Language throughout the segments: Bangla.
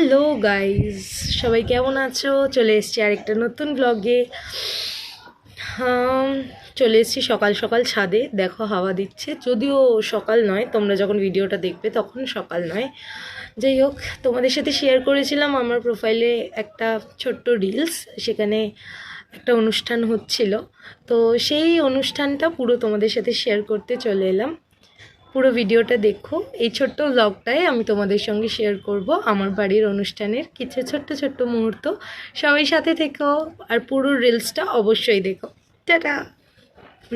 হ্যালো গাইজ, সবাই কেমন আছো? চলে এসেছি আরেকটা নতুন ব্লগে। চলে এসেছি সকাল সকাল ছাদে। দেখো হাওয়া দিচ্ছে, যদিও সকাল নয়, তোমরা যখন ভিডিওটা দেখবে তখন সকাল নয়। যাই হোক, তোমাদের সাথে শেয়ার করেছিলাম আমার প্রোফাইলে একটা ছোট্ট রিলস, সেখানে একটা অনুষ্ঠান হচ্ছিল। তো সেই অনুষ্ঠানটা পুরো তোমাদের সাথে শেয়ার করতে চলে এলাম। পুরো ভিডিওটা দেখো। এই ছোট্ট ব্লগটাই আমি তোমাদের সঙ্গে শেয়ার করব আমার বাড়ির অনুষ্ঠানের কিছু ছোট্ট ছোট্ট মুহূর্ত। সবাই সাথে থেকো আর পুরো রিলসটা অবশ্যই দেখো। টাটা।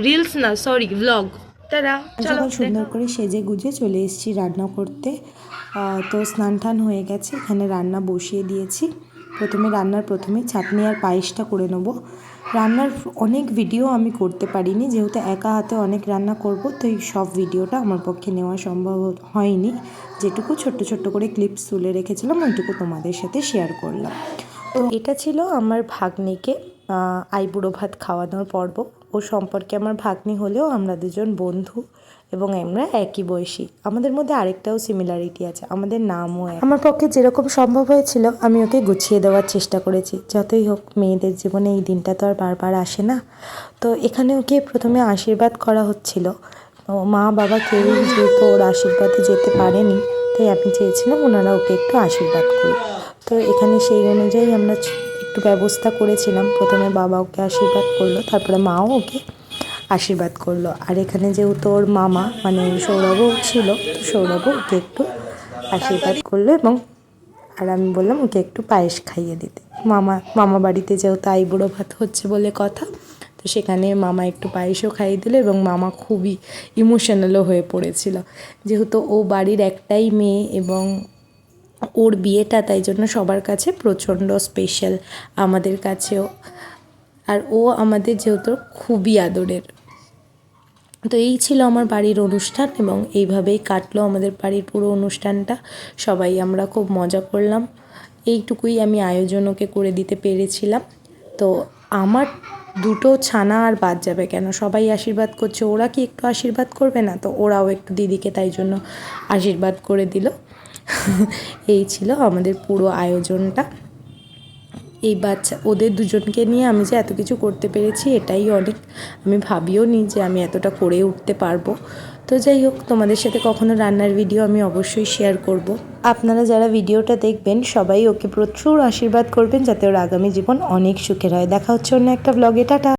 রিলস না, সরি, ব্লগ। টাটা। চলো, সুন্দর করে সেজে গুজে চলে এসেছি রান্না করতে। তো স্নান টান হয়ে গেছে, এখানে রান্না বসিয়ে দিয়েছি। প্রথমে চাটনি আর পায়েসটা করে নেব। রান্নার অনেক ভিডিও আমি করতে পারিনি, যেহেতু একা হাতে অনেক রান্না করব, তো এই সব ভিডিওটা আমার পক্ষে নেওয়া সম্ভব হয়নি। যেটুকু ছোট্ট ছোট্ট করে ক্লিপস তুলে রেখেছিলাম ওইটুকু তোমাদের সাথে শেয়ার করলাম। তো এটা ছিল আমার ভাগ্নিকে আইবুড়ো ভাত খাওয়ানোর পর্ব। ও সম্পর্কে আমার ভাগ্নি হলেও আমরা দুজন বন্ধু এবং আমরা একই বয়সী। আমাদের মধ্যে আরেকটাও সিমিলারিটি আছে, আমাদের নামও এক। আমার পক্ষে যেরকম সম্ভব হয়েছিল আমি ওকে গুছিয়ে দেওয়ার চেষ্টা করেছি। যতই হোক, মেয়েদের জীবনে এই দিনটা তো আর বারবার আসে না। তো এখানে ওকে প্রথমে আশীর্বাদ করা হচ্ছিল। মা বাবা কেউই যেহেতু ওর আশীর্বাদে যেতে পারেনি, তাই আমি চেয়েছিলাম ওনারা ওকে একটু আশীর্বাদ করুক। তো এখানে সেই অনুযায়ী আমরা একটু ব্যবস্থা করেছিলাম। প্রথমে বাবা ওকে আশীর্বাদ করলো, তারপরে মাও ওকে আশীর্বাদ করলো। আর এখানে যেহেতু ওর মামা মানে সৌরভও ছিল, তো সৌরভও ওকে একটু আশীর্বাদ করলো এবং আমি বললাম ওকে একটু পায়েস খাইয়ে দিতে। মামা বাড়িতে যেহেতু আইবুড়ো ভাত হচ্ছে বলে কথা, তো সেখানে মামা একটু পায়েসও খাইয়ে দিল এবং মামা খুবই ইমোশনালও হয়ে পড়েছিল, যেহেতু ও বাড়ির একটাই মেয়ে এবং ওর বিয়েটা তাই জন্য সবার কাছে প্রচণ্ড স্পেশাল, আমাদের কাছেও। আর ও আমাদের যেহেতু খুবই আদরের। তো এই ছিল আমার বাড়ির অনুষ্ঠান এবং এইভাবেই কাটলো আমাদের বাড়ির পুরো অনুষ্ঠানটা। সবাই আমরা খুব মজা করলাম। এইটুকুই আমি আয়োজন ওকে করে দিতে পেরেছিলাম। তো আমার দুটো ছানা আর বাদ যাবে কেন? সবাই আশীর্বাদ করছে, ওরা কি একটু আশীর্বাদ করবে না? তো ওরাও একটু দিদিকে তাই জন্য আশীর্বাদ করে দিল। এই ছিল আমাদের পুরো আয়োজনটা। এই ওদের দুজনকে নিয়ে আমি যে এত কিছু করতে পেরেছি এটাই অনেক। আমি ভাবিও নি যে আমি এতটা করে উঠতে পারবো। তো যাই হোক, তোমাদের সাথে কখনো রান্নার ভিডিও আমি অবশ্যই শেয়ার করব। আপনারা যারা ভিডিওটা দেখবেন সবাই ওকে প্রচুর আশীর্বাদ করবেন, যাতে ওর আগামী জীবন অনেক সুখের হয়। দেখা হচ্ছে অন্য একটা ব্লগে। টাটা।